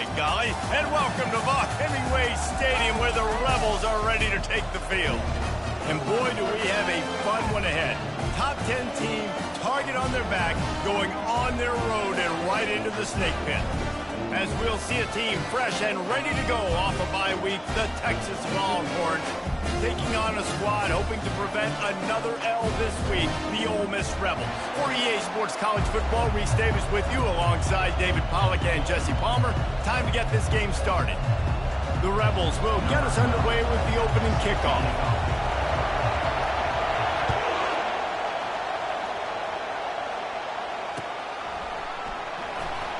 by golly, and welcome to Buck Hemingway Stadium where the Rebels are ready to take the field. And boy, do we have a fun one ahead. Top 10 team, target on their back, going on their road and right into the snake pit. As we'll see a team fresh and ready to go off a bye week, the Texas Longhorns taking on a squad hoping to prevent another L this week, the Ole Miss Rebels. For EA Sports College Football, Reese Davis with you alongside David Pollack and Jesse Palmer. Time to get this game started. The Rebels will get us underway with the opening kickoff.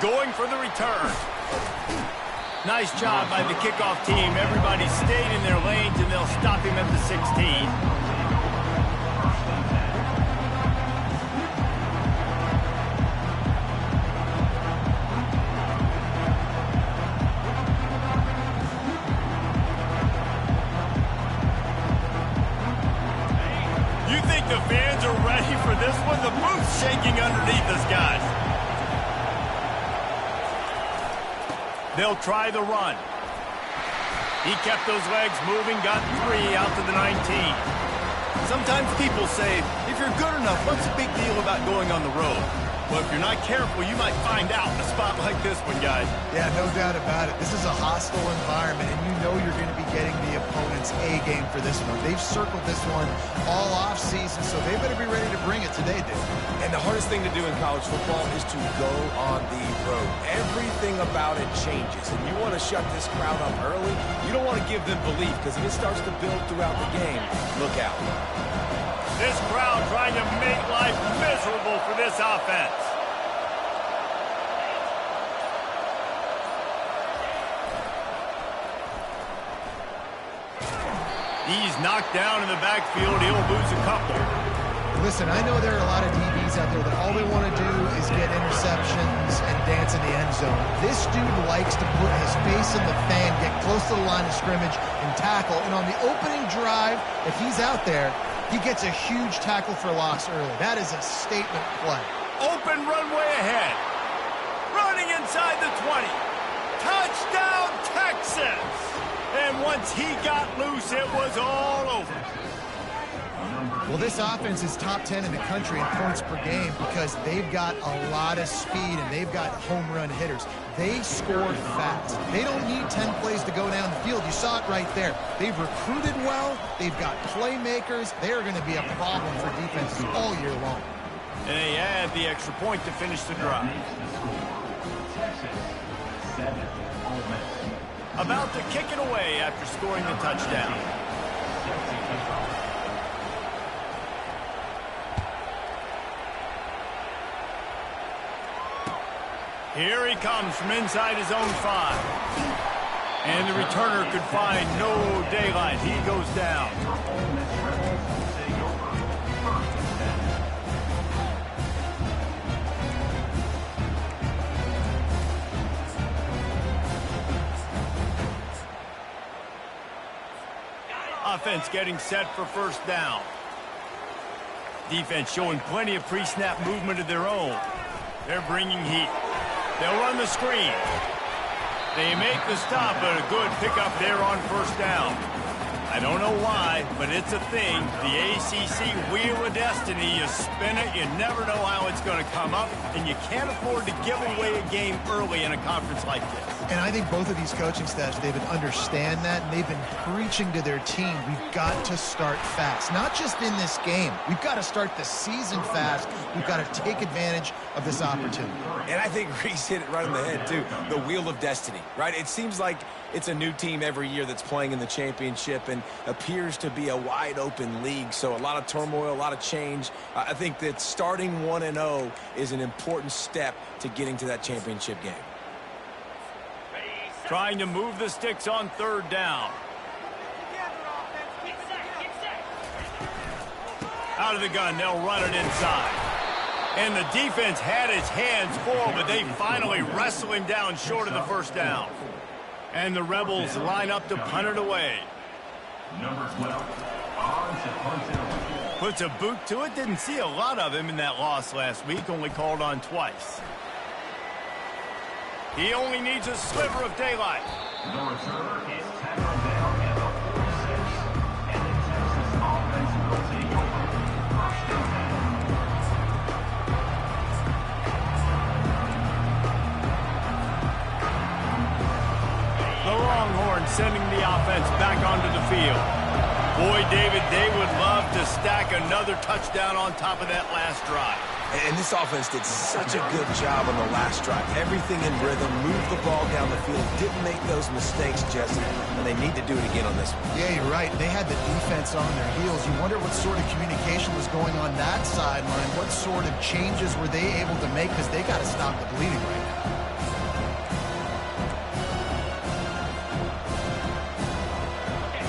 Going for the return. Nice job by the kickoff team. Everybody stayed in their lanes, and they'll stop him at the 16. You think the fans are ready for this one? The booth's shaking underneath us, guys. They'll try the run. He kept those legs moving, got 3 out to the 19. Sometimes people say, if you're good enough, what's the big deal about going on the road? Well, if you're not careful, you might find out in a spot like this one, guys. Yeah, no doubt about it. This is a hostile environment, and you know you're going to be getting the opponent's A game for this one. They've circled this one all off-season, so they better be ready to bring it today, dude. And the hardest thing to do in college football is to go on the road. Everything about it changes, and you want to shut this crowd up early. You don't want to give them belief, because if it starts to build throughout the game, look out. This crowd trying to make life miserable for this offense. He's knocked down in the backfield. He'll lose a couple. Listen, I know there are a lot of DBs out there that all they want to do is get interceptions and dance in the end zone. This dude likes to put his face in the fan, get close to the line of scrimmage, and tackle. And on the opening drive, if he's out there, he gets a huge tackle for loss early. That is a statement play. Open runway ahead. Running inside the 20. Touchdown, Texas! And once he got loose, it was all over. Well, this offense is top 10 in the country in points per game because they've got a lot of speed and they've got home run hitters. They score fast. They don't need 10 plays to go down the field. You saw it right there. They've recruited well. They've got playmakers. They're going to be a problem for defenses all year long. And they add the extra point to finish the drive. About to kick it away after scoring the touchdown. Here he comes from inside his own 5. And the returner could find no daylight. He goes down. Offense getting set for first down. Defense showing plenty of pre-snap movement of their own. They're bringing heat. They'll run the screen. They make the stop, but a good pickup there on first down. I don't know why, but it's a thing. The ACC Wheel of Destiny, you spin it, you never know how it's going to come up, and you can't afford to give away a game early in a conference like this. And I think both of these coaching staffs, David, understand that, and they've been preaching to their team, we've got to start fast. Not just in this game. We've got to start the season fast. We've got to take advantage of this opportunity. And I think Reese hit it right on the head, too. The Wheel of Destiny, right? It seems like it's a new team every year that's playing in the championship and appears to be a wide-open league. So a lot of turmoil, a lot of change. I think that starting 1-0 is an important step to getting to that championship game. Trying to move the sticks on third down. Out of the gun, they'll run it inside. And the defense had its hands full, but they finally wrestle him down short of the first down. And the Rebels line up to punt it away. Number 12, on to punt it away. Puts a boot to it. Didn't see a lot of him in that loss last week, only called on twice. He only needs a sliver of daylight. The returner is tackled down at the 46, and the Texas offense will take over. First down. The Longhorns sending the offense back onto the field. Boy, David, they would love to stack another touchdown on top of that last drive. And this offense did such a good job on the last drive. Everything in rhythm, moved the ball down the field, didn't make those mistakes, Jesse, and they need to do it again on this one. Yeah, you're right. They had the defense on their heels. You wonder what sort of communication was going on that sideline. What sort of changes were they able to make, because they got to stop the bleeding right now.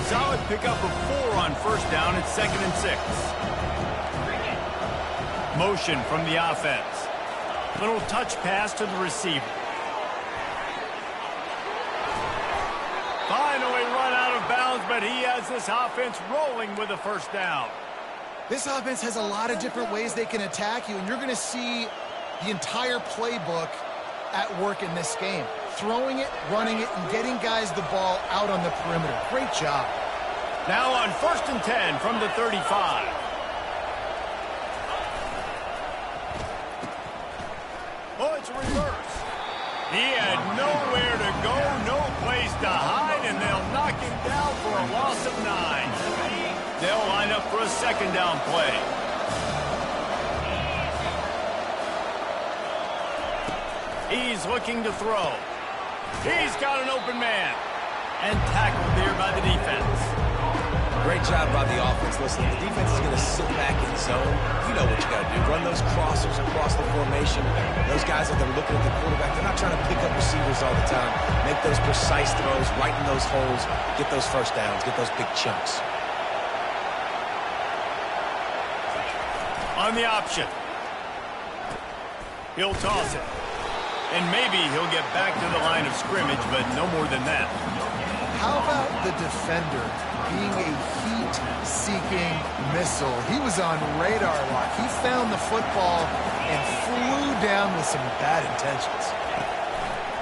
Solid pickup of 4 on first down at 2nd and 6. Motion from the offense. Little touch pass to the receiver. Finally run out of bounds, but he has this offense rolling with a first down. This offense has a lot of different ways they can attack you, and you're going to see the entire playbook at work in this game. Throwing it, running it, and getting guys the ball out on the perimeter. Great job. Now on 1st and 10 from the 35. Oh, it's a reverse. He had nowhere to go, no place to hide, and they'll knock him down for a loss of 9. They'll line up for a 2nd down play. He's looking to throw. He's got an open man. And tackled there by the defense. Great job by the offense. Listen, the defense is going to sit back in zone. You know what you got to do. Run those crossers across the formation. Those guys are looking at the quarterback. They're not trying to pick up receivers all the time. Make those precise throws, right in those holes, get those first downs, get those big chunks. On the option. He'll toss it. And maybe he'll get back to the line of scrimmage, but no more than that. How about the defender being a heat-seeking missile? He was on radar lock. He found the football and flew down with some bad intentions.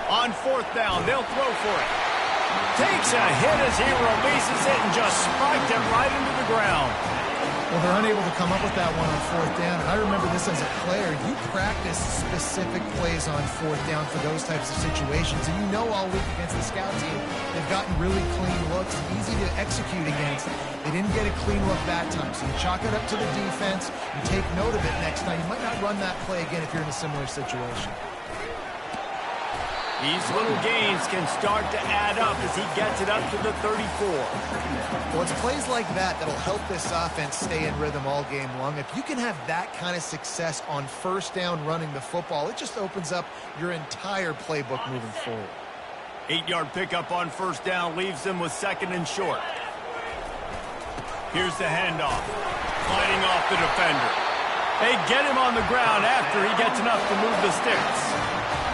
On 4th down, they'll throw for it. Takes a hit as he releases it and just spiked it right into the ground. Well, they're unable to come up with that one on 4th down. And I remember this as a player. You practice specific plays on 4th down for those types of situations. And you know all week against the scout team, they've gotten really clean looks, easy to execute against. They didn't get a clean look that time. So you chalk it up to the defense. You take note of it next time. You might not run that play again if you're in a similar situation. These little gains can start to add up as he gets it up to the 34. Well, it's plays like that that'll help this offense stay in rhythm all game long. If you can have that kind of success on 1st down running the football, it just opens up your entire playbook moving forward. 8-yard pickup on 1st down leaves them with 2nd and short. Here's the handoff. Fighting off the defender. They get him on the ground after he gets enough to move the sticks.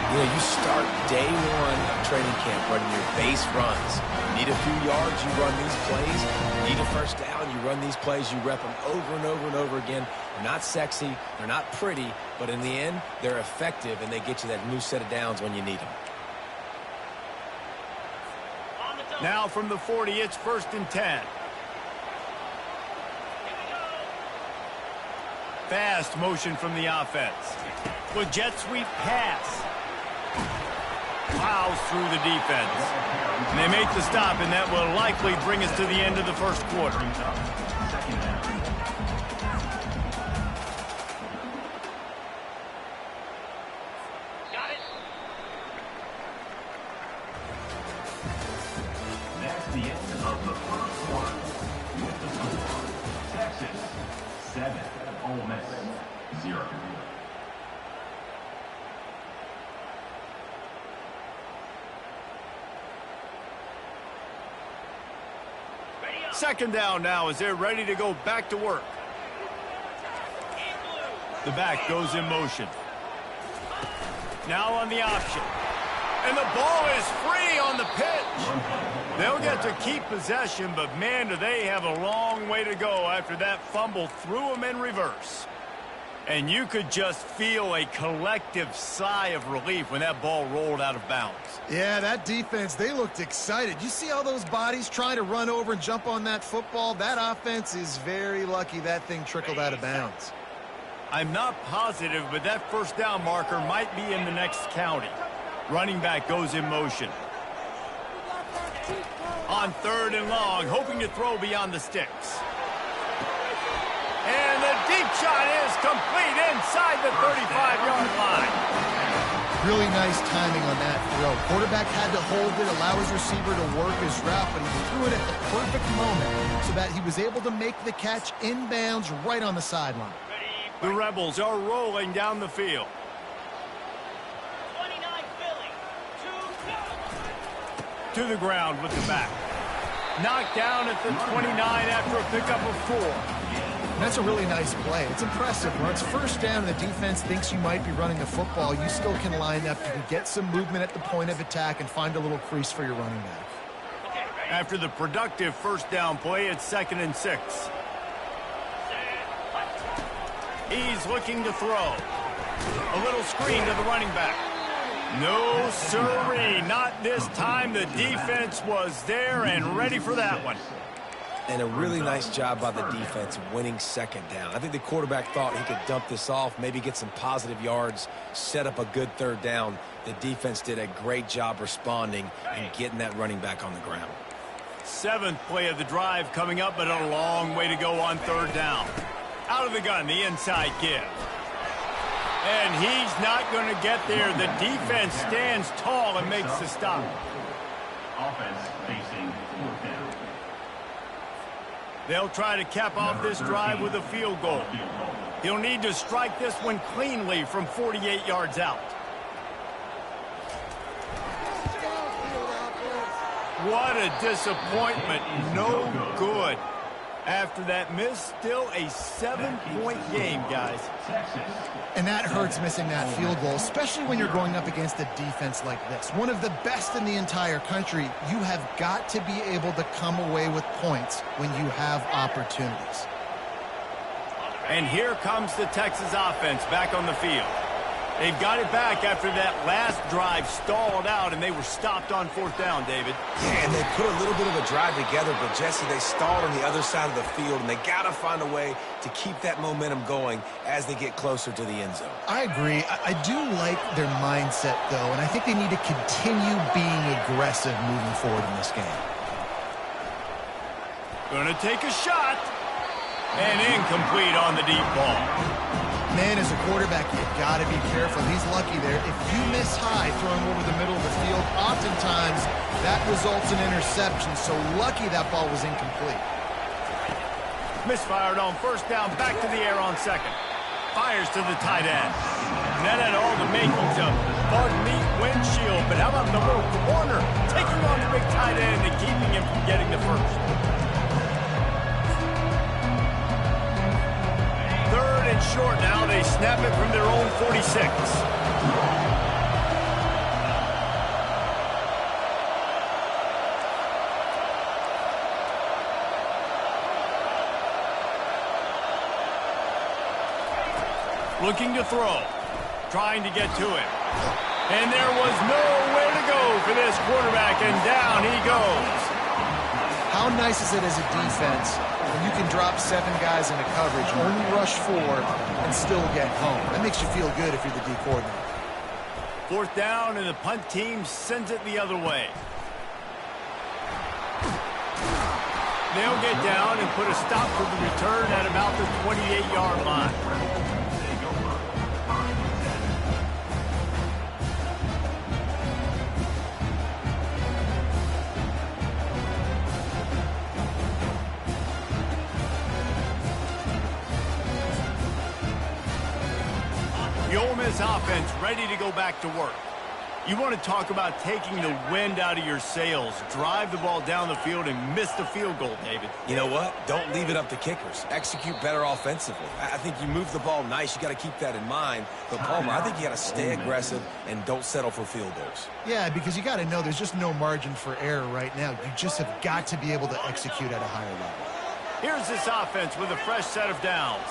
You know, you start day 1 of training camp running your base runs. You need a few yards, you run these plays. You need a first down, you run these plays. You rep them over and over and over again. They're not sexy, they're not pretty, but in the end, they're effective, and they get you that new set of downs when you need them. Now from the 40, it's 1st and 10. Fast motion from the offense. With jet sweep pass. Plows through the defense. And they make the stop, and that will likely bring us to the end of the 1st quarter. Got it. That's the end of the 1st quarter. With the score, Texas 7, Ole Miss 0. Second down now as they're ready to go back to work. The back goes in motion. Now on the option. And the ball is free on the pitch. They'll get to keep possession, but man, do they have a long way to go after that fumble threw them in reverse. And you could just feel a collective sigh of relief when that ball rolled out of bounds. Yeah, that defense, they looked excited. You see all those bodies trying to run over and jump on that football? That offense is very lucky that thing trickled out of bounds. I'm not positive, but that first down marker might be in the next county. Running back goes in motion. On 3rd and long, hoping to throw beyond the sticks. And the deep shot is complete inside the 35-yard line. Really nice timing on that throw. Quarterback had to hold it, allow his receiver to work his route, but he threw it at the perfect moment so that he was able to make the catch inbounds right on the sideline. The Rebels are rolling down the field. 29 Philly. 2 To the ground with the back. Knocked down at the 29 after a pickup of 4. That's a really nice play. It's impressive. When it's first down and the defense thinks you might be running the football, you still can line up. You can get some movement at the point of attack and find a little crease for your running back. After the productive first down play, it's 2nd and 6. He's looking to throw. A little screen to the running back. No, sirree, not this time. The defense was there and ready for that one. And a really nice job by the defense winning 2nd down. I think the quarterback thought he could dump this off, maybe get some positive yards, set up a good 3rd down. The defense did a great job responding and getting that running back on the ground. 7th play of the drive coming up, but a long way to go on 3rd down. Out of the gun, the inside give. And he's not going to get there. The defense stands tall and makes the stop. Offense facing 4th down. They'll try to cap off this drive with a field goal. He'll need to strike this one cleanly from 48 yards out. What a disappointment. No good. After that miss, still a 7-point game, guys. And that hurts missing that field goal, especially when you're going up against a defense like this. One of the best in the entire country. You have got to be able to come away with points when you have opportunities. And here comes the Texas offense back on the field. They've got it back after that last drive stalled out, and they were stopped on 4th down, David. Yeah, and they put a little bit of a drive together, but, Jesse, they stalled on the other side of the field, and they got to find a way to keep that momentum going as they get closer to the end zone. I agree. I do like their mindset, though, and I think they need to continue being aggressive moving forward in this game. Gonna take a shot. And incomplete on the deep ball. Man, as a quarterback, you've got to be careful. He's lucky there. If you miss high throwing over the middle of the field, oftentimes that results in interception. So lucky that ball was incomplete. Misfired on 1st down, back to the air on 2nd. Fires to the tight end. And that had all the makings of Bud Meat windshield. But how about the little corner taking on the big tight end and keeping him from getting the first? 3rd and short now. They snap it from their own 46. Looking to throw. Trying to get to it. And there was nowhere to go for this quarterback, and down he goes. How nice is it as a defense when you can drop 7 guys into coverage, only rush 4, and still get home? That makes you feel good if you're the D coordinator. 4th down, and the punt team sends it the other way. They'll get down and put a stop to the return at about the 28-yard line. The Ole Miss offense ready to go back to work. You want to talk about taking the wind out of your sails. Drive the ball down the field and miss the field goal, David. You know what? Don't leave it up to kickers. Execute better offensively. I think you move the ball nice. You got to keep that in mind. But, Palmer, I think you got to stay aggressive and don't settle for field goals. Yeah, because you got to know there's just no margin for error right now. You just have got to be able to execute at a higher level. Here's this offense with a fresh set of downs.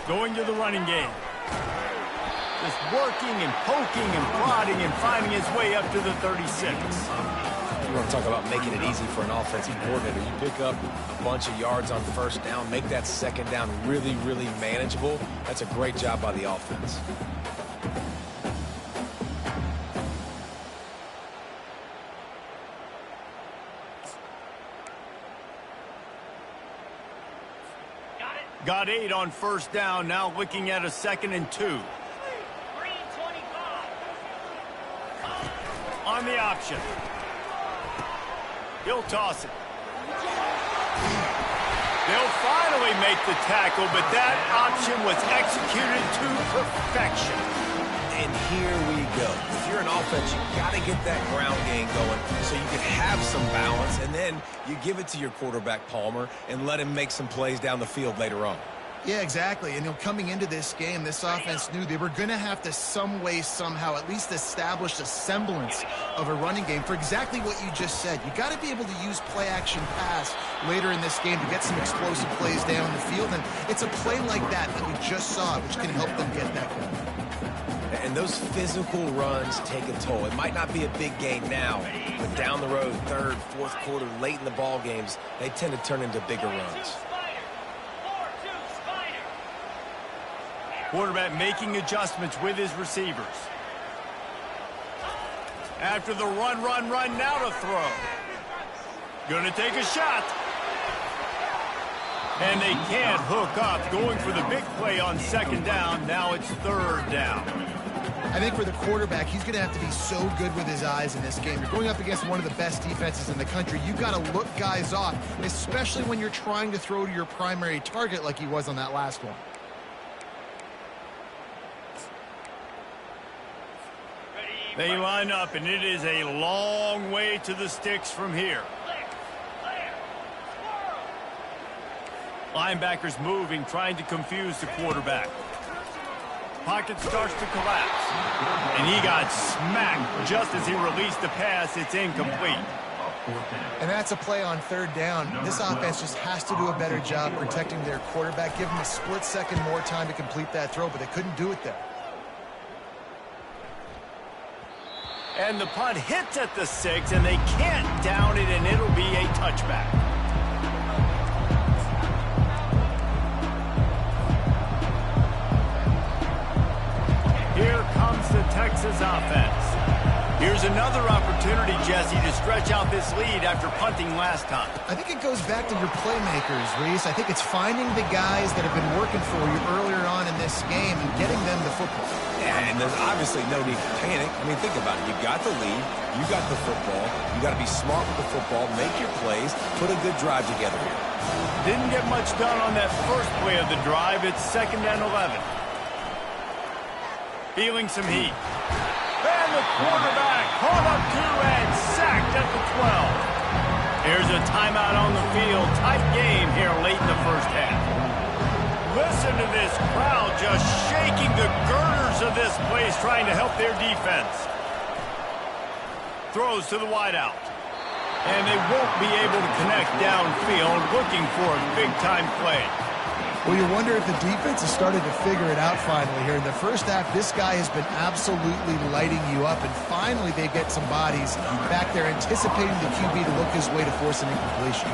Going to the running game. Just working and poking and prodding and finding his way up to the 36. You want to talk about making it easy for an offensive coordinator. You pick up a bunch of yards on first down, make that second down really, really manageable. That's a great job by the offense. Got 8 on first down, now looking at a 2nd and 2. On the option. He'll toss it. They'll finally make the tackle, but that option was executed to perfection. And here we go. If you're an offense, you got to get that ground game going so you can have some balance, and then you give it to your quarterback, Palmer, and let him make some plays down the field later on. Yeah, exactly. And coming into this game, this offense knew they were going to have to some way, somehow, at least establish a semblance of a running game for exactly what you just said. You got to be able to use play-action pass later in this game to get some explosive plays down the field. And it's a play like that we just saw, which can help them get that going. And those physical runs take a toll. It might not be a big gain now, but down the road, third, fourth quarter, late in the ball games, they tend to turn into bigger runs. Quarterback making adjustments with his receivers. After the run, now to throw. Gonna take a shot. And they can't hook up. Going for the big play on 2nd down. Now it's 3rd down. I think for the quarterback, he's going to have to be so good with his eyes in this game. You're going up against one of the best defenses in the country. You've got to look guys off, especially when you're trying to throw to your primary target like he was on that last one. They line up, and it is a long way to the sticks from here. Linebackers moving, trying to confuse the quarterback. Pocket starts to collapse. And he got smacked just as he released the pass. It's incomplete. And that's a play on 3rd down. This offense just has to do a better job protecting their quarterback. Give him a split second more time to complete that throw, but they couldn't do it there. And the punt hits at the 6, and they can't down it, and it'll be a touchback. Here comes the Texas offense. Here's another opportunity, Jesse, to stretch out this lead after punting last time. I think it goes back to your playmakers, Reese. I think it's finding the guys that have been working for you earlier on in this game and getting them the football. Yeah, and there's obviously no need to panic. I mean, think about it. You got the lead. You got the football. You got to be smart with the football, make your plays, put a good drive together here. Didn't get much done on that first play of the drive. It's 2nd and 11. Feeling some heat. And the quarterback caught up to and sacked at the 12. Here's a timeout on the field. Tight game here late in the first half. Listen to this crowd just shaking the girders of this place, trying to help their defense. Throws to the wideout. And they won't be able to connect downfield, looking for a big-time play. Well, you wonder if the defense has started to figure it out finally here. In the first half, this guy has been absolutely lighting you up, and finally they get some bodies back there anticipating the QB to look his way to force an incompletion.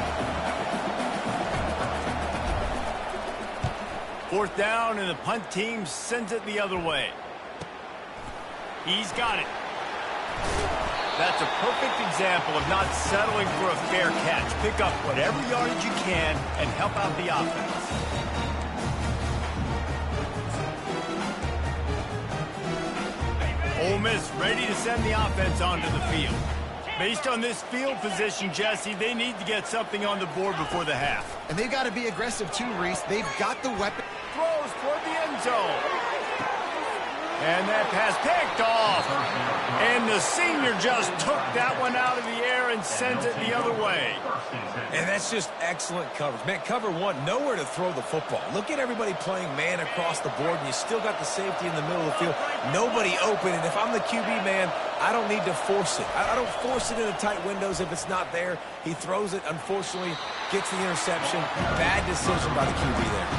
4th down, and the punt team sends it the other way. He's got it. That's a perfect example of not settling for a fair catch. Pick up whatever yardage you can and help out the offense. Ole Miss ready to send the offense onto the field. Based on this field position, Jesse, they need to get something on the board before the half. And they've got to be aggressive too, Reese. They've got the weapon. Throws toward the end zone. And that pass picked off. And the senior just took that one out of the air and sends it the other way. And that's just excellent coverage. Man, cover one, nowhere to throw the football. Look at everybody playing man across the board, and you still got the safety in the middle of the field. Nobody open, and if I'm the QB, man, I don't need to force it. I don't force it into tight windows if it's not there. He throws it, unfortunately, gets the interception. Bad decision by the QB there.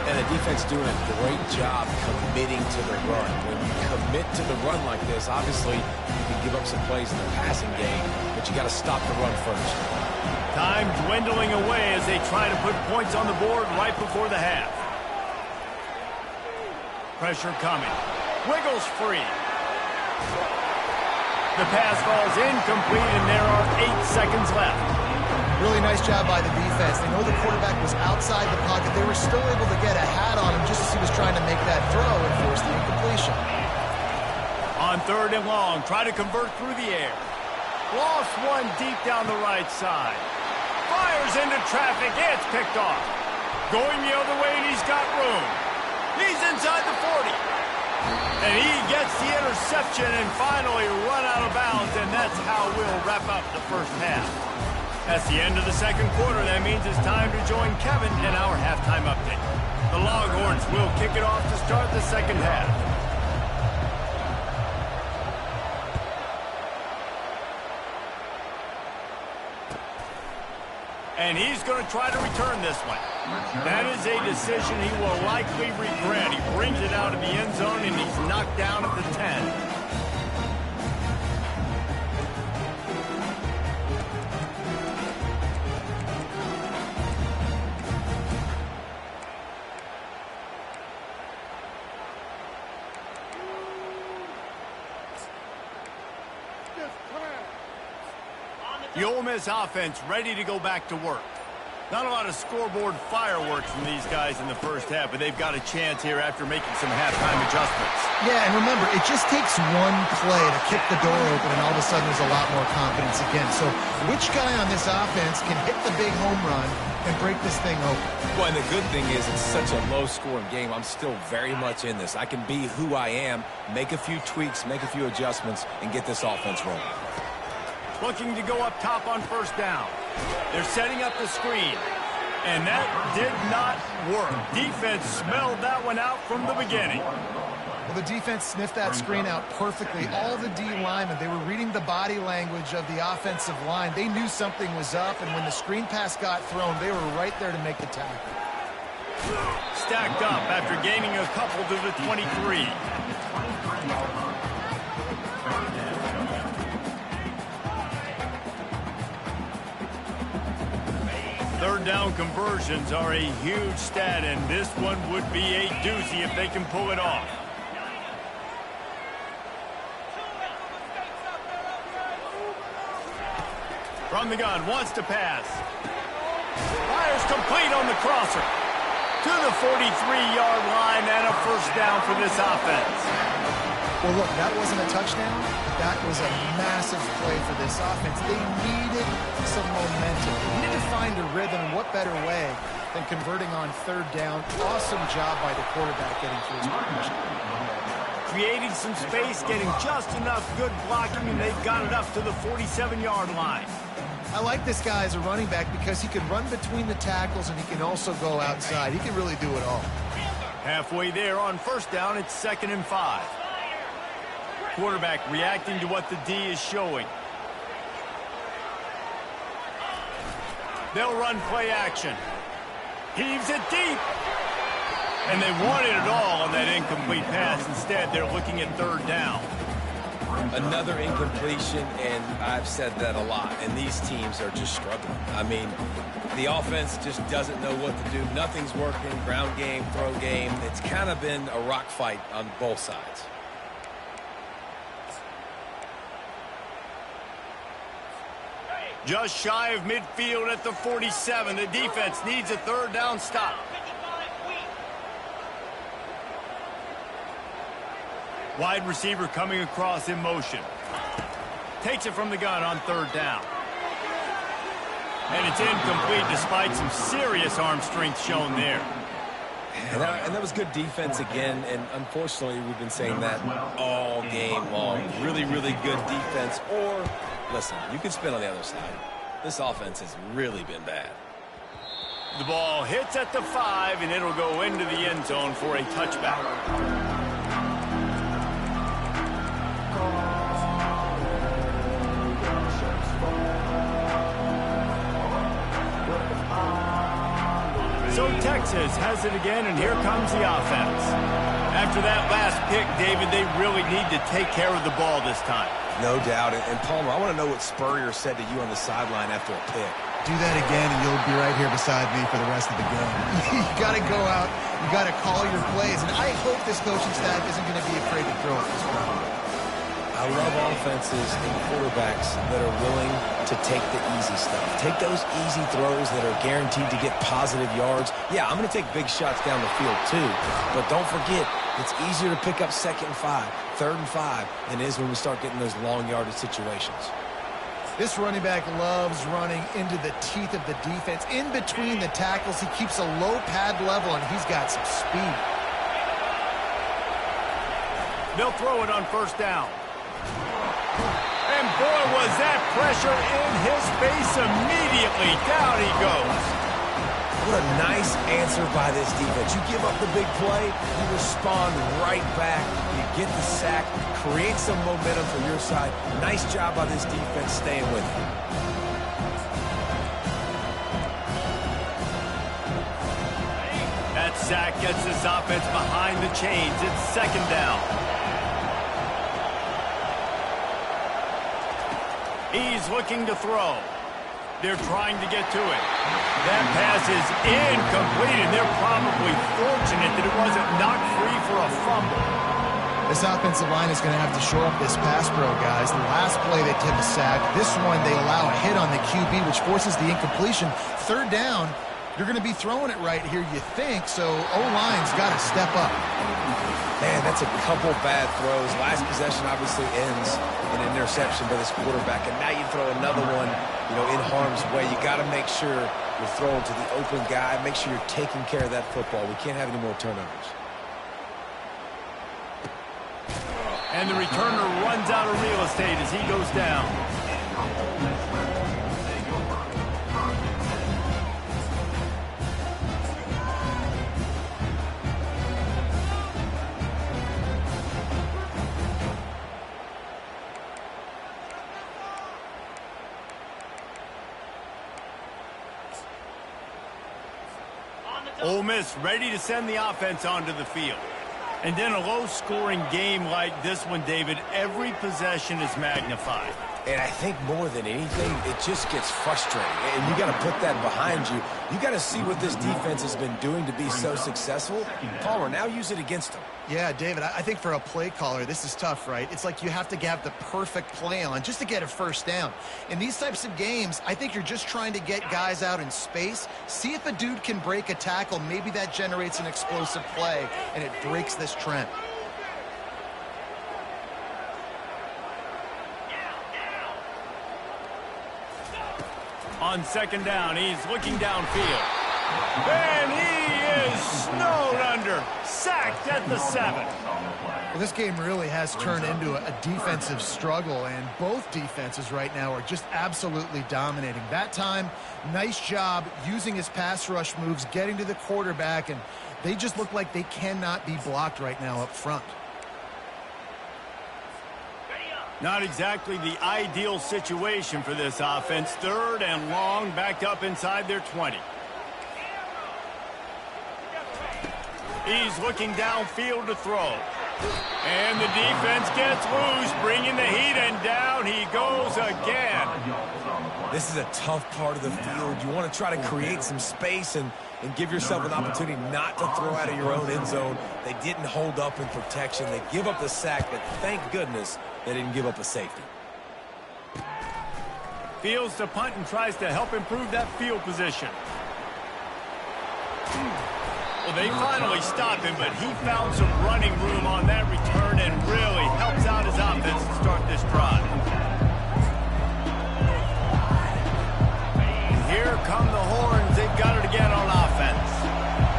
And the defense doing a great job committing to the run. When you commit to the run like this, obviously you can give up some plays in the passing game, but you got to stop the run first. Time dwindling away as they try to put points on the board right before the half. Pressure coming. Wiggles free. The pass falls incomplete, and there are 8 seconds left. Really nice job by the defense. They know the quarterback was outside the pocket. They were still able to get a hat on him just as he was trying to make that throw and force the incompletion. On 3rd and long, try to convert through the air. Lost one deep down the right side. Fires into traffic. It's picked off. Going the other way, and he's got room. He's inside the 40. And he gets the interception and finally run out of bounds, and that's how we'll wrap up the first half. That's the end of the second quarter. That means it's time to join Kevin in our halftime update. The Longhorns will kick it off to start the second half. And he's going to try to return this one. That is a decision he will likely regret. He brings it out of the end zone, and he's knocked down at the 10. The Ole Miss offense ready to go back to work. Not a lot of scoreboard fireworks from these guys in the first half, but they've got a chance here after making some halftime adjustments. Yeah, and remember, it just takes one play to kick the door open, and all of a sudden there's a lot more confidence again. So which guy on this offense can hit the big home run and break this thing open? Well, and the good thing is it's such a low-scoring game. I'm still very much in this. I can be who I am, make a few tweaks, make a few adjustments, and get this offense rolling. Looking to go up top on 1st down. They're setting up the screen, and that did not work. Defense smelled that one out from the beginning. Well, the defense sniffed that screen out perfectly. All the D linemen, they were reading the body language of the offensive line. They knew something was up, and when the screen pass got thrown, they were right there to make the tackle. Stacked up after gaining a couple to the 23. Third down conversions are a huge stat, and this one would be a doozy if they can pull it off. From the gun, wants to pass. Fires complete on the crosser. To the 43-yard line, and a 1st down for this offense. Well, look, that wasn't a touchdown. That was a massive play for this offense. They needed some momentum. They needed to find a rhythm, and what better way than converting on 3rd down. Awesome job by the quarterback getting through his progression. Creating some space, getting just enough good blocking, and they've got it up to the 47-yard line. I like this guy as a running back because he can run between the tackles and he can also go outside. He can really do it all. Halfway there on 1st down, it's 2nd and 5. Quarterback reacting to what the D is showing. They'll run play action. Heaves it deep. And they wanted it all on that incomplete pass. Instead, they're looking at 3rd down. Another incompletion, and I've said that a lot, and these teams are just struggling. I mean, the offense just doesn't know what to do. Nothing's working, ground game, throw game. It's kind of been a rock fight on both sides. Just shy of midfield at the 47. The defense needs a 3rd down stop. Wide receiver coming across in motion. Takes it from the gun on 3rd down. And it's incomplete despite some serious arm strength shown there. And that was good defense again, and unfortunately we've been saying that all game long. Really, really good defense. Or, listen, you can spin on the other side. This offense has really been bad. The ball hits at the 5, and it'll go into the end zone for a touchback. So Texas defense is hesitant again, and here comes the offense. After that last pick, David, they really need to take care of the ball this time. No doubt. And Palmer, I want to know what Spurrier said to you on the sideline after a pick. Do that again, and you'll be right here beside me for the rest of the game. You got to go out. You got to call your plays. And I hope this coaching staff isn't going to be afraid to throw at this point. I love offenses and quarterbacks that are willing to take the easy stuff. Take those easy throws that are guaranteed to get positive yards. Yeah, I'm going to take big shots down the field too. But don't forget, it's easier to pick up 2nd and 5, 3rd and 5 than it is when we start getting those long yardage situations. This running back loves running into the teeth of the defense. In between the tackles, he keeps a low pad level, and he's got some speed. They'll throw it on 1st down. And boy, was that pressure in his face immediately. Down he goes. What a nice answer by this defense. You give up the big play, you respond right back, you get the sack, create some momentum for your side. Nice job by this defense staying with it. That sack gets this offense behind the chains. It's 2nd down. He's looking to throw. They're trying to get to it. That pass is incomplete, and they're probably fortunate that it wasn't knocked free for a fumble. This offensive line is going to have to shore up this pass pro, guys. The last play they took a sack. This one they allow a hit on the QB, which forces the incompletion. 3rd down, you're going to be throwing it right here, you think, so O-line's got to step up. Man, that's a couple bad throws. Last possession obviously ends in an interception by this quarterback, and now you throw another one, in harm's way. You got to make sure you're throwing to the open guy. Make sure you're taking care of that football. We can't have any more turnovers. And the returner runs out of real estate as he goes down. Ole Miss ready to send the offense onto the field. And in a low-scoring game like this one, David, every possession is magnified. And I think more than anything, it just gets frustrating. And you got to put that behind you. You got to see what this defense has been doing to be so successful. Palmer, now use it against them. Yeah, David, I think for a play caller, this is tough, right? It's like you have to have the perfect play on just to get a 1st down. In these types of games, I think you're just trying to get guys out in space, see if a dude can break a tackle. Maybe that generates an explosive play, and it breaks this trend. On 2nd down, he's looking downfield. And he is snowed under. Sacked at the 7. Well, this game really has turned into a defensive struggle, and both defenses right now are just absolutely dominating. That time, nice job using his pass rush moves, getting to the quarterback, and they just look like they cannot be blocked right now up front. Not exactly the ideal situation for this offense. 3rd and long, backed up inside their 20. He's looking downfield to throw. And the defense gets loose, bringing the heat, and down he goes again. This is a tough part of the field. You want to try to create some space and give yourself an opportunity not to throw out of your own end zone. They didn't hold up in protection. They give up the sack, but thank goodness they didn't give up a safety. Fields to punt and tries to help improve that field position. Well, they finally stopped him, but he found some running room on that return and really helps out his offense to start this drive. Here come the horns. They've got it again on offense.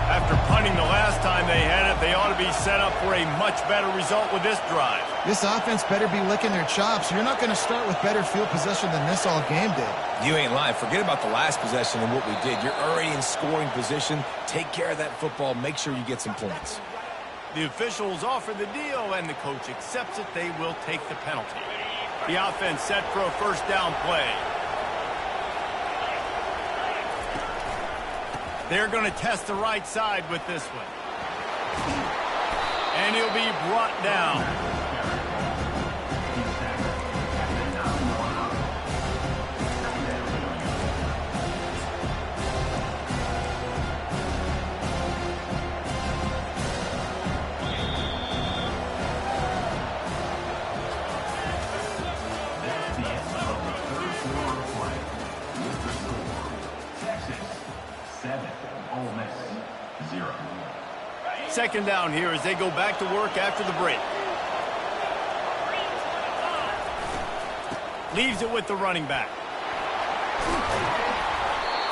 After punting the last time they had it, they ought to be set up for a much better result with this drive. This offense better be licking their chops. You're not going to start with better field possession than this all game did. You ain't lying. Forget about the last possession and what we did. You're already in scoring position. Take care of that football. Make sure you get some points. The officials offer the deal, and the coach accepts it. They will take the penalty. The offense set for a 1st down play. They're going to test the right side with this one. And he'll be brought down. That's the end of the third quarter of play. With the score, Texas 7, Ole Miss 0. Second down here as they go back to work after the break. Leaves it with the running back.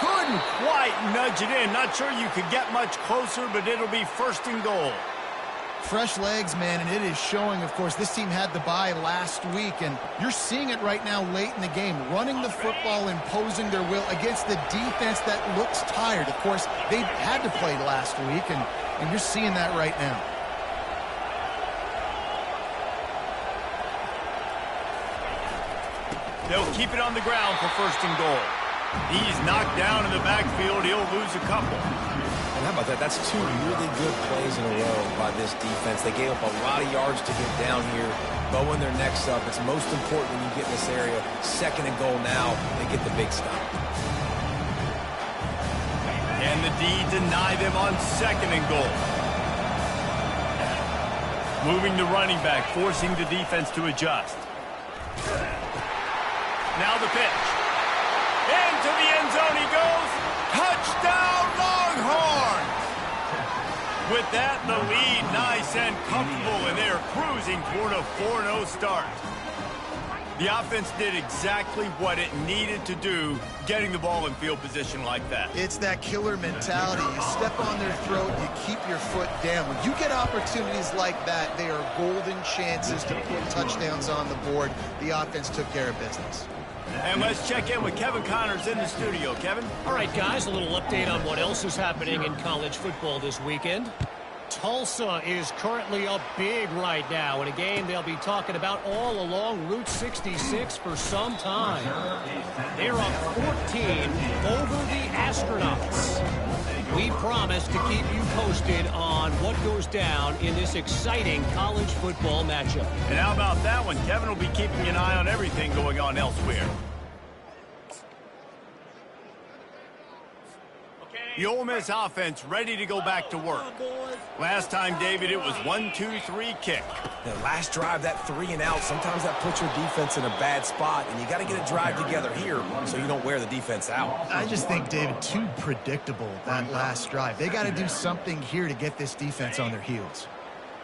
Couldn't quite nudge it in. Not sure you could get much closer, but it'll be first and goal. Fresh legs, man, and it is showing, of course, this team had the bye last week, and you're seeing it right now late in the game, running the football, imposing their will against the defense that looks tired. Of course, they had to play last week, and you're seeing that right now. They'll keep it on the ground for first and goal. He's knocked down in the backfield. He'll lose a couple. And how about that? That's 2 really good plays in a row by this defense. They gave up a lot of yards to get down here, bowing their necks up. It's most important when you get in this area. Second and goal now, they get the big stop. And the D deny them on second and goal. Moving the running back, forcing the defense to adjust. Now the pitch. Into the end zone he goes. Touchdown, Longhorns! With that, the lead nice and comfortable, and they're cruising toward a 4-0 start. The offense did exactly what it needed to do, getting the ball in field position like that. It's that killer mentality. You step on their throat, you keep your foot down. When you get opportunities like that, they are golden chances to put touchdowns on the board. The offense took care of business. And let's check in with Kevin Connors in the studio. Kevin? All right, guys, a little update on what else is happening in college football this weekend. Tulsa is currently up big right now in a game they'll be talking about all along Route 66 for some time. They're up 14 over the Astronauts. We promise to keep you posted on what goes down in this exciting college football matchup. And how about that one? Kevin will be keeping an eye on everything going on elsewhere. The Ole Miss offense ready to go back to work. Last time, David, it was 1-2-3 kick. The last drive, that 3 and out, sometimes that puts your defense in a bad spot, and you got to get a drive together here so you don't wear the defense out. I just think, David, too predictable, that last drive. They got to do something here to get this defense on their heels.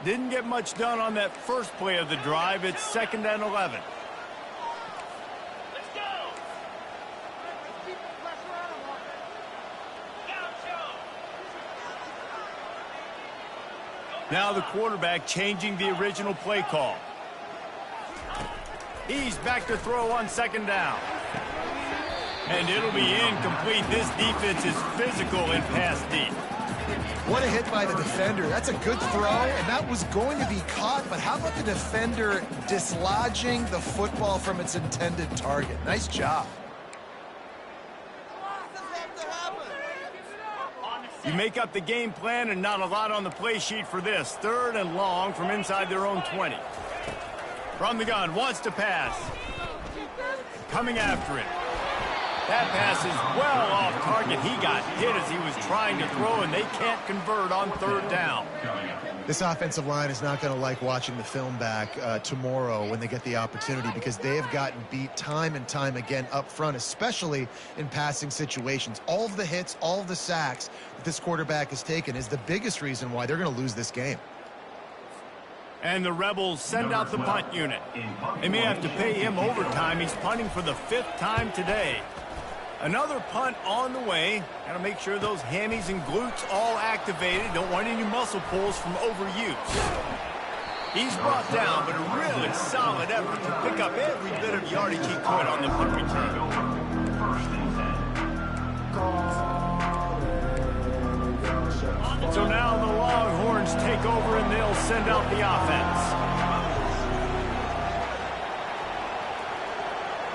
Didn't get much done on that first play of the drive. It's 2nd and 11. Now the quarterback changing the original play call. He's back to throw on 2nd down. And it'll be incomplete. This defense is physical and pass deep. What a hit by the defender. That's a good throw, and that was going to be caught, but how about the defender dislodging the football from its intended target? Nice job. You make up the game plan and not a lot on the play sheet for this. 3rd and long from inside their own 20. From the gun, wants to pass. Coming after it. That pass is well off target. He got hit as he was trying to throw, and they can't convert on 3rd down. This offensive line is not going to like watching the film back tomorrow when they get the opportunity, because they have gotten beat time and time again up front, especially in passing situations. All of the hits, all of the sacks that this quarterback has taken is the biggest reason why they're going to lose this game. And the Rebels send out the punt unit. They may have to pay him overtime. He's punting for the 5th time today. Another punt on the way. Got to make sure those hammies and glutes all activated. Don't want any muscle pulls from overuse. He's brought down, but a really solid effort to pick up every bit of yardage he could on the punt return. So now the Longhorns take over and they'll send out the offense.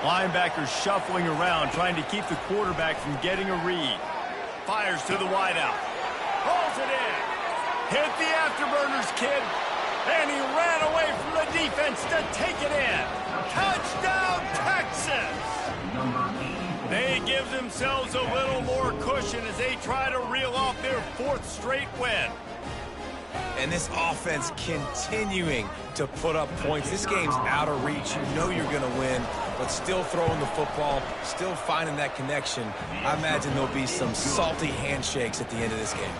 Linebackers shuffling around, trying to keep the quarterback from getting a read. fires to the wideout. Pulls it in. Hit the afterburners, kid. And he ran away from the defense to take it in. Touchdown, Texas! They give themselves a little more cushion as they try to reel off their 4th straight win. And this offense continuing to put up points. This game's out of reach. You know you're going to win, but still throwing the football, still finding that connection. I imagine there'll be some salty handshakes at the end of this game.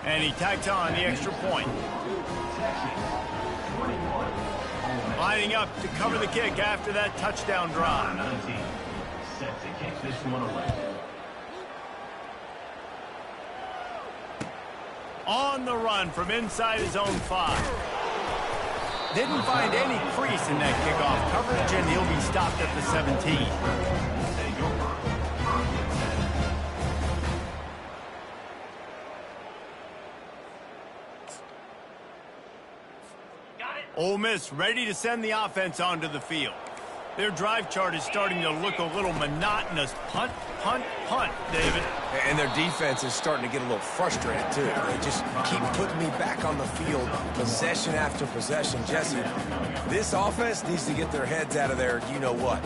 And he tacks on the extra point. Lining up to cover the kick after that touchdown drive. Set to kick this one away. On the run from inside his own 5. Didn't find any crease in that kickoff coverage, and he'll be stopped at the 17. Ole Miss ready to send the offense onto the field. Their drive chart is starting to look a little monotonous. Punt, punt, punt, David. And their defense is starting to get a little frustrated, too. They just keep putting me back on the field, possession after possession. Jesse, this offense needs to get their heads out of their you-know-what.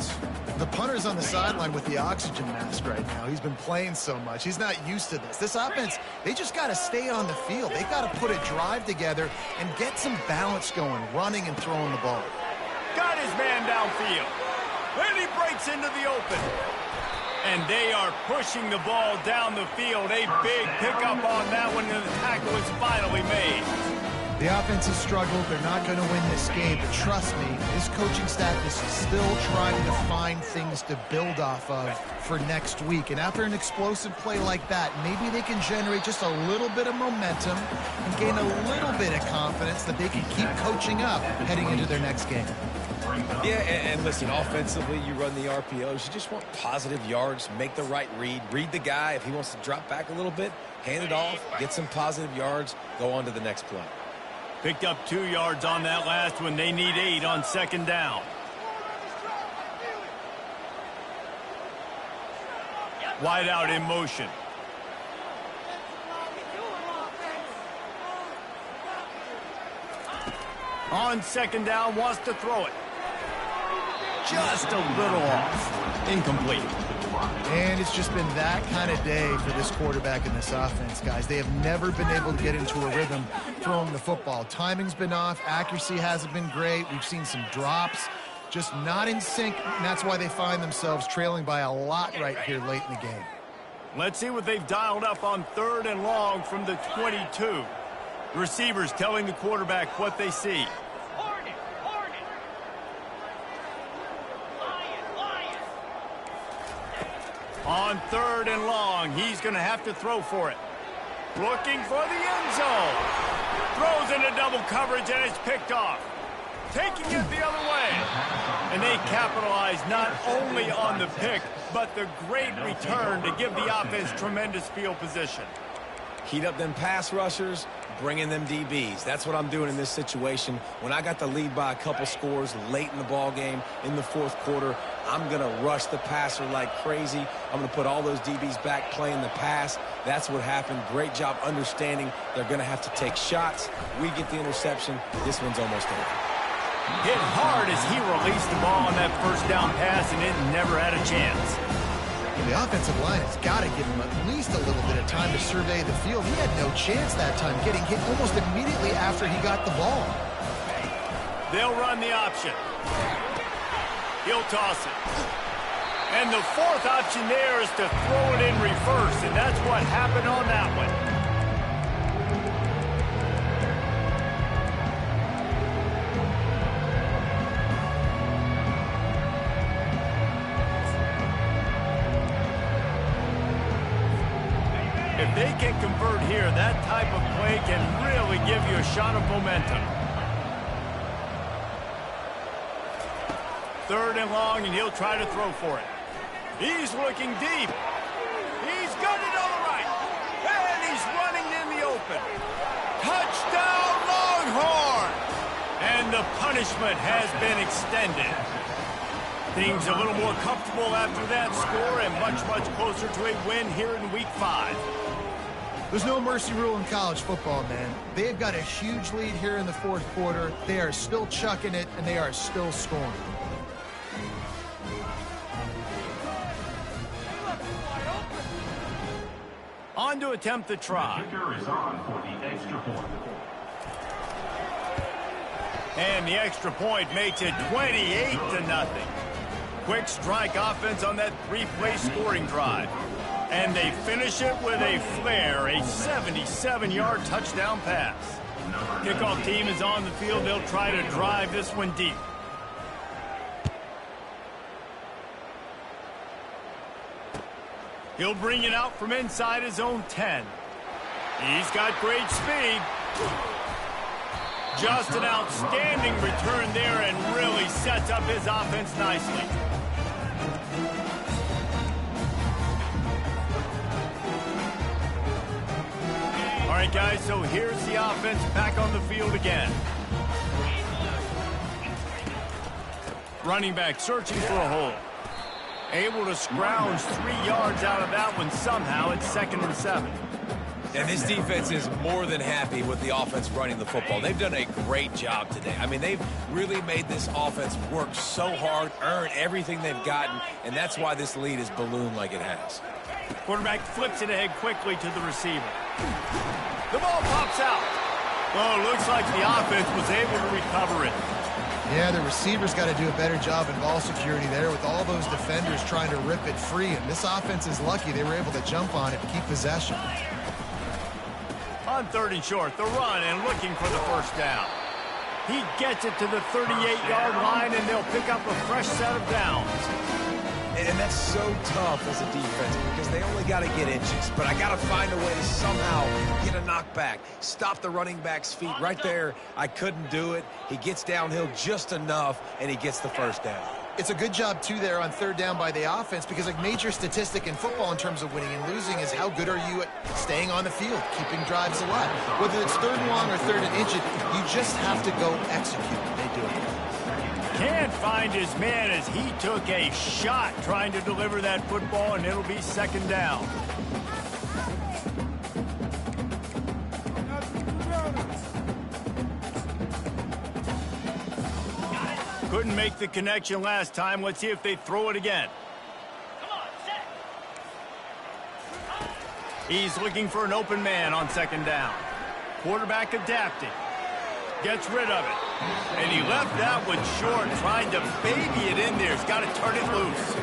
The punter's on the sideline with the oxygen mask right now. He's been playing so much. He's not used to this. This offense, they just got to stay on the field. They got to put a drive together and get some balance going, running and throwing the ball. Got his man downfield. Then he breaks into the open. And they are pushing the ball down the field. A big pickup on that one, and the tackle is finally made. The offense has struggled. They're not going to win this game, but trust me, this coaching staff is still trying to find things to build off of for next week. And after an explosive play like that, maybe they can generate just a little bit of momentum and gain a little bit of confidence that they can keep coaching up heading into their next game. Yeah, and listen, offensively, you run the RPOs. You just want positive yards, make the right read the guy. If he wants to drop back a little bit, hand it off, get some positive yards, go on to the next play. Picked up 2 yards on that last one. They need 8 on 2nd down. Wide out in motion. On 2nd down, wants to throw it. Just a little off. Incomplete. And it's just been that kind of day for this quarterback and this offense, guys. They have never been able to get into a rhythm throwing the football. Timing's been off. Accuracy hasn't been great. We've seen some drops. Just not in sync, and that's why they find themselves trailing by a lot right here late in the game. Let's see what they've dialed up on 3rd and long from the 22. Receivers telling the quarterback what they see. On 3rd and long, he's going to have to throw for it. Looking for the end zone. Throws into double coverage, and it's picked off. Taking it the other way. And they capitalize not only on the pick, but the great return to give the offense tremendous field position. Heat up them pass rushers, bring in them DBs. That's what I'm doing in this situation. When I got the lead by a couple scores late in the ball game, in the 4th quarter, I'm going to rush the passer like crazy. I'm going to put all those DBs back playing the pass. That's what happened. Great job understanding they're going to have to take shots. We get the interception. This one's almost over. Hit hard as he released the ball on that 1st down pass, and it never had a chance. The offensive line has got to give him at least a little bit of time to survey the field. He had no chance that time, getting hit almost immediately after he got the ball. They'll run the option. He'll toss it. And the 4th option there is to throw it in reverse, and that's what happened on that one. If they can convert here, that type of play can really give you a shot of momentum. 3rd and long, and he'll try to throw for it. He's looking deep. He's got it on the right. And he's running in the open. Touchdown, Longhorn! And the punishment has been extended. Things a little more comfortable after that score and much, much closer to a win here in Week 5. There's no mercy rule in college football, man. They've got a huge lead here in the fourth quarter. They are still chucking it, and they are still scoring. On to attempt the try. The kicker is on for the extra point. And the extra point makes it 28-0. Quick strike offense on that three-play scoring drive. And they finish it with a flair, a 77-yard touchdown pass. Kickoff team is on the field. They'll try to drive this one deep. He'll bring it out from inside his own 10. He's got great speed. Just an outstanding return there and really sets up his offense nicely. All right, guys, so here's the offense back on the field again. Running back searching for a hole. Able to scrounge 3 yards out of that one somehow. It's 2nd and 7. And this defense is more than happy with the offense running the football. They've done a great job today. I mean, they've really made this offense work so hard, earn everything they've gotten, and that's why this lead is ballooned like it has. Quarterback flips it ahead quickly to the receiver. The ball pops out. Oh, looks like the offense was able to recover it. Yeah, the receivers got to do a better job in ball security there with all those defenders trying to rip it free. And this offense is lucky they were able to jump on it and keep possession. On 3rd and short, the run and looking for the first down. He gets it to the 38-yard line, and they'll pick up a fresh set of downs. And that's so tough as a defense because they only got to get inches. But I got to find a way to somehow get a knockback, stop the running back's feet. Right there, I couldn't do it. He gets downhill just enough, and he gets the first down. It's a good job, too, there on 3rd down by the offense because a major statistic in football in terms of winning and losing is how good are you at staying on the field, keeping drives alive. Whether it's 3rd and long or 3rd and inches, you just have to go execute. They do it. Can't find his man as he took a shot trying to deliver that football, and it'll be 2nd down. Couldn't make the connection last time. Let's see if they throw it again. He's looking for an open man on 2nd down. Quarterback adapting. Gets rid of it. And he left that one short, trying to baby it in there. He's got to turn it loose.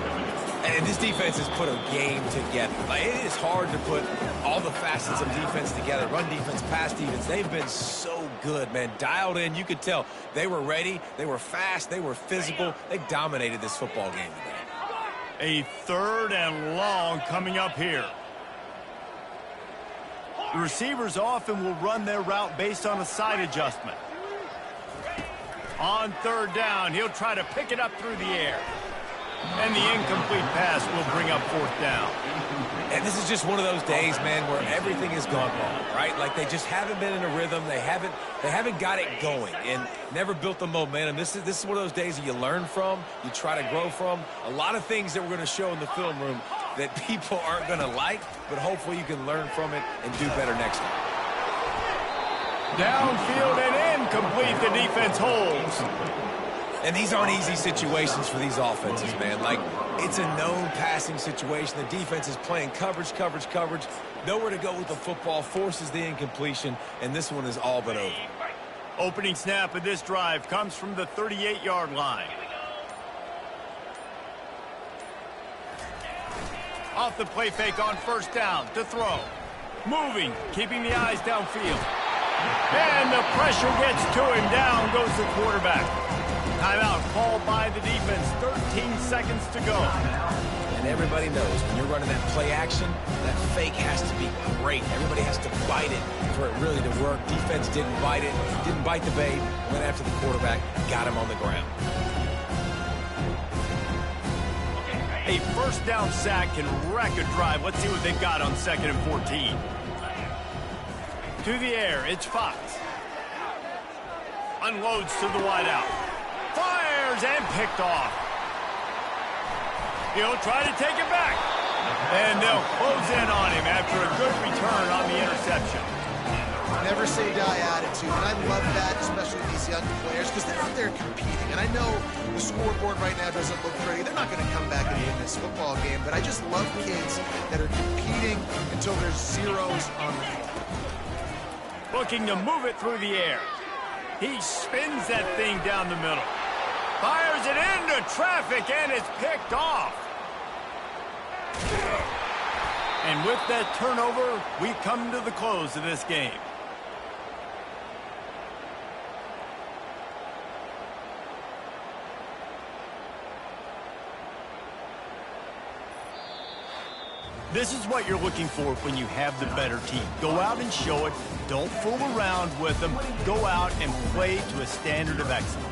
And this defense has put a game together. Like, it is hard to put all the facets of defense together. Run defense, pass defense. They've been so good, man. Dialed in. You could tell they were ready. They were fast. They were physical. They dominated this football game today. A 3rd and long coming up here. The receivers often will run their route based on a side adjustment. On 3rd down, he'll try to pick it up through the air. And the incomplete pass will bring up 4th down. And this is just one of those days, man, where everything has gone wrong, right? Like they just haven't been in a rhythm. They haven't got it going and never built the momentum. This is one of those days that you learn from, you try to grow from. A lot of things that we're going to show in the film room that people aren't going to like, but hopefully you can learn from it and do better next time. Downfield and incomplete. The defense holds. And these aren't easy situations for these offenses, man. Like, it's a known passing situation. The defense is playing coverage. Nowhere to go with the football, forces the incompletion, and this one is all but over. Opening snap of this drive comes from the 38-yard line. Off the play fake on 1st down to throw. Moving, keeping the eyes downfield. And the pressure gets to him. Down goes the quarterback. Timeout called by the defense. 13 seconds to go. And everybody knows when you're running that play action, that fake has to be great. Everybody has to bite it for it really to work. Defense didn't bite it, didn't bite the bait, went after the quarterback, got him on the ground. A 1st down sack can wreck a drive. Let's see what they've got on 2nd and 14. To the air, it's Fox. Unloads to the wideout. Fires and picked off. He'll try to take it back. And they'll close in on him after a good return on the interception. Never say die attitude, and I love that, especially with these young players, because they're out there competing. And I know the scoreboard right now doesn't look pretty. They're not going to come back and win this football game, but I just love kids that are competing until there's zeros on the clock. Looking to move it through the air. He spins that thing down the middle. Fires it into traffic, and it's picked off. And with that turnover, we come to the close of this game. This is what you're looking for when you have the better team. Go out and show it. Don't fool around with them. Go out and play to a standard of excellence.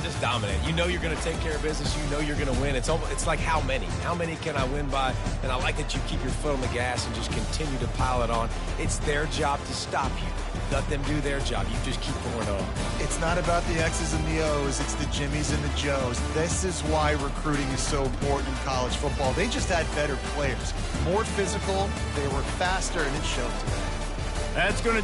Just dominate. You know you're going to take care of business. You know you're going to win. It's like how many? How many can I win by? And I like that you keep your foot on the gas and just continue to pile it on. It's their job to stop you. Let them do their job. You just keep going on. It's not about the X's and the O's. It's the Jimmies and the Joes. This is why recruiting is so important in college football. They just had better players. More physical. They were faster, and it showed today. That's going to